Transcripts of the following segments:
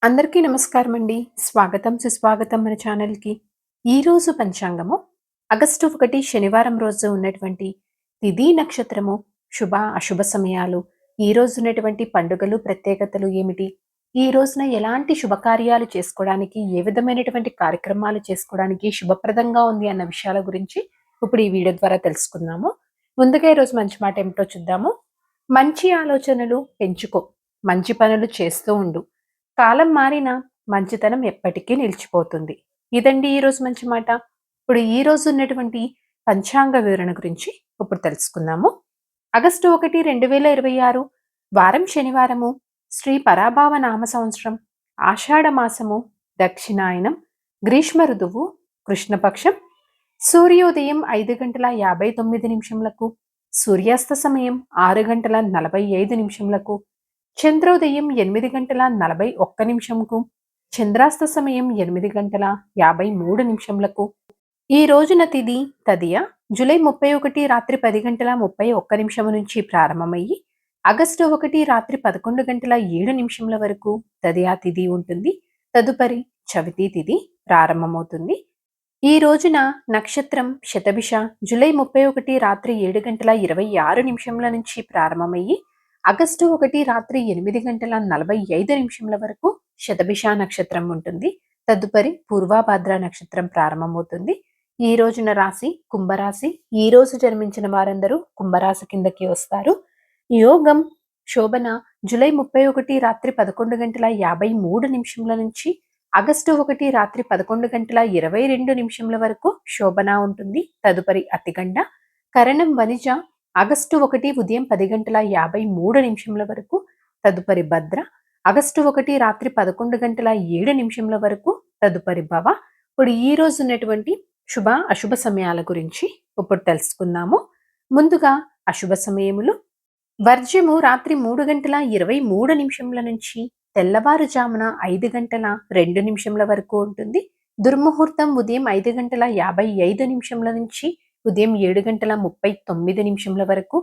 అందరికీ నమస్కారం అండి. స్వాగతం సుస్వాగతం మన ఛానల్‌కి. ఈరోజు పంచాంగము ఆగస్టు 1 శనివారం రోజు ఉన్నటువంటి తిథి నక్షత్రము, శుభ అశుభ సమయాలు, ఈ రోజు ఉన్నటువంటి పండుగలు ప్రత్యేకతలు ఏమిటి? ఈ రోజున ఎలాంటి శుభకార్యాలు చేసుకోవడానికి, ఏ విధమైనటువంటి కార్యక్రమాలు చేసుకోవడానికి శుభప్రదంగా ఉంది అన్న విషయాల గురించి ఇప్పుడు ఈ వీడియో ద్వారా తెలుసుకుందాము. ముందుగా ఈరోజు మంచి మాట ఏమిటో చూద్దాము. మంచి ఆలోచనలు పెంచుకో, మంచి పనులు చేస్తూ ఉండు. కాలం మారినా మంచితనం ఎప్పటికీ నిలిచిపోతుంది. ఇదండి ఈరోజు మంచి మాట. ఇప్పుడు ఈ రోజు ఉన్నటువంటి పంచాంగ వివరణ గురించి ఇప్పుడు తెలుసుకుందాము. ఆగస్టు 1, 2026 వారం శనివారము, శ్రీ పరాభావ నామ సంవత్సరం, ఆషాఢ మాసము, దక్షిణాయనం, గ్రీష్మ ఋతువు, కృష్ణపక్షం, సూర్యోదయం 5:59 సూర్యాస్త సమయం 6:45 చంద్రోదయం 8:41 చంద్రాస్త సమయం 8:53 ఈ రోజున తిథి తదియ జూలై 31 రాత్రి 10:31 నుంచి ప్రారంభమయ్యి ఆగస్టు 1 రాత్రి 11:07 వరకు తదియా తిథి ఉంటుంది. తదుపరి చవితి తిథి ప్రారంభమవుతుంది. ఈ రోజున నక్షత్రం శతభిష జూలై 31 రాత్రి 7:26 నుంచి ప్రారంభమయ్యి ఆగస్టు 1 రాత్రి 8:45 వరకు శతభిష నక్షత్రం ఉంటుంది. తదుపరి పూర్వభాద్ర నక్షత్రం ప్రారంభమవుతుంది. ఈ రోజున రాశి కుంభరాశి. ఈ రోజు జన్మించిన వారందరూ కుంభరాశి కిందకి వస్తారు. యోగం శోభన జూలై 31 రాత్రి 11:53 నుంచి ఆగస్టు 1 రాత్రి 11:22 వరకు శోభన ఉంటుంది. తదుపరి అతిగండ. కరణం వనిజ ఆగస్టు 1 ఉదయం 10:53 వరకు. తదుపరి భద్ర ఆగస్టు 1 రాత్రి 11:07 వరకు. తదుపరి భవ. ఇప్పుడు ఈ రోజు ఉన్నటువంటి శుభ అశుభ సమయాల గురించి ఇప్పుడు తెలుసుకుందాము. ముందుగా అశుభ సమయములు. వర్జ్యము రాత్రి 3:23 నుంచి తెల్లవారుజామున 5:02 వరకు ఉంటుంది. దుర్ముహూర్తం ఉదయం 5:55 నుంచి ఉదయం 7:39 వరకు.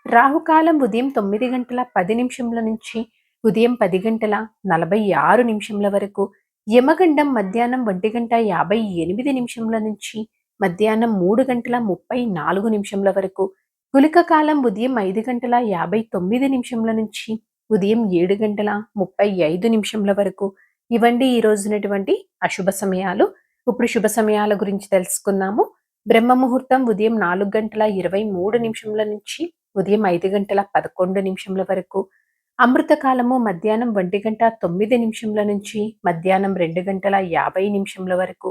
రాహుకాలం ఉదయం 9:10 నుంచి ఉదయం 10:46 వరకు. యమగండం మధ్యాహ్నం 1:58 నుంచి మధ్యాహ్నం 3:34 వరకు. గులిక కాలం ఉదయం 5:59 నుంచి ఉదయం 7:35 వరకు. ఇవండి ఈ రోజునటువంటి అశుభ సమయాలు. ఇప్పుడు శుభ సమయాల గురించి తెలుసుకున్నాము. బ్రహ్మ ముహూర్తం ఉదయం 4:23 నుంచి ఉదయం 5:11 వరకు. అమృత కాలము మధ్యాహ్నం 1:09 నుంచి మధ్యాహ్నం 2:50 వరకు.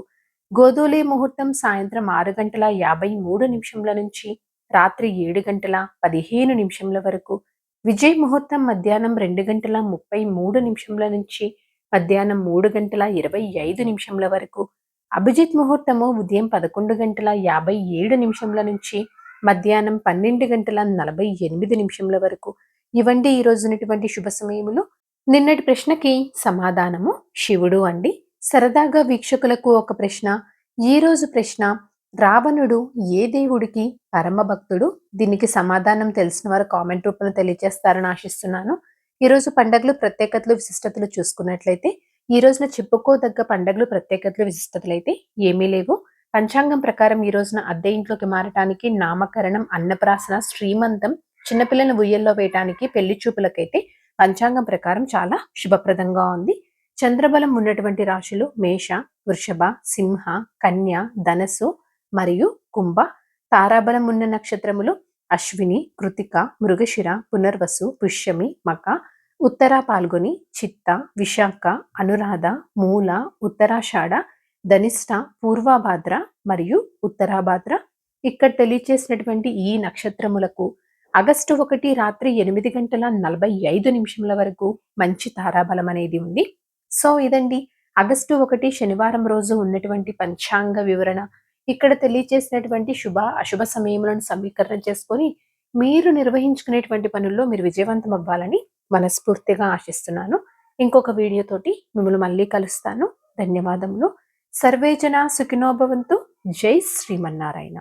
గోధూలి ముహూర్తం సాయంత్రం 6:53 నుంచి రాత్రి 7:15 వరకు. విజయ్ ముహూర్తం మధ్యాహ్నం 2:33 నుంచి మధ్యాహ్నం 3:25 వరకు. అభిజిత్ ముహూర్తము ఉదయం 11:57 నుంచి మధ్యాహ్నం 12:48 వరకు. ఇవండి ఈ రోజునటువంటి శుభ సమయములు. నిన్నటి ప్రశ్నకి సమాధానము శివుడు అండి. సరదాగా వీక్షకులకు ఒక ప్రశ్న. ఈ రోజు ప్రశ్న, రావణుడు ఏ దేవుడికి పరమ భక్తుడు? దీనికి సమాధానం తెలిసిన వారు కామెంట్ రూపంలో తెలియజేస్తారని ఆశిస్తున్నాను. ఈరోజు పండుగలు ప్రత్యేకతలు విశిష్టతలు చూసుకున్నట్లయితే ఈ రోజున చెప్పుకోదగ్గ పండుగలు ప్రత్యేకతలు విశిష్టతలు అయితే ఏమీ లేవు. పంచాంగం ప్రకారం ఈ రోజున అద్దె ఇంట్లోకి మారటానికి, నామకరణం, అన్నప్రాసన, శ్రీమంతం, చిన్నపిల్లలను ఉయ్యల్లో వేయటానికి, పెళ్లి చూపులకైతే పంచాంగం ప్రకారం చాలా శుభప్రదంగా ఉంది. చంద్రబలం ఉన్నటువంటి రాశులు మేష, వృషభ, సింహ, కన్య, ధనస్సు మరియు కుంభ. తారాబలం ఉన్న నక్షత్రములు అశ్విని, కృతిక, మృగశిర, పునర్వసు, పుష్యమి, మక. ఉత్తర పాల్గొని, చిత్త, విశాఖ, అనురాధ, మూల, ఉత్తరాషాఢ, ధనిష్ట, పూర్వభాద్ర మరియు ఉత్తరాభాద్ర. ఇక్కడ తెలియచేసినటువంటి ఈ నక్షత్రములకు ఆగస్టు 1 రాత్రి 8:45 వరకు మంచి తారాబలం అనేది ఉంది. సో ఇదండి ఆగస్టు 1 శనివారం రోజు ఉన్నటువంటి పంచాంగ వివరణ. ఇక్కడ తెలియచేసినటువంటి శుభ అశుభ సమయములను సమీకరణ చేసుకొని మీరు నిర్వహించుకునేటువంటి పనుల్లో మీరు విజయవంతం అవ్వాలని మనస్ఫూర్తిగా ఆశిస్తున్నాను. ఇంకొక వీడియోతోటి మిమ్మల్ని మళ్ళీ కలుస్తాను. ధన్యవాదములు. సర్వే జన సుఖినో భవంతు. జై శ్రీమన్నారాయణ.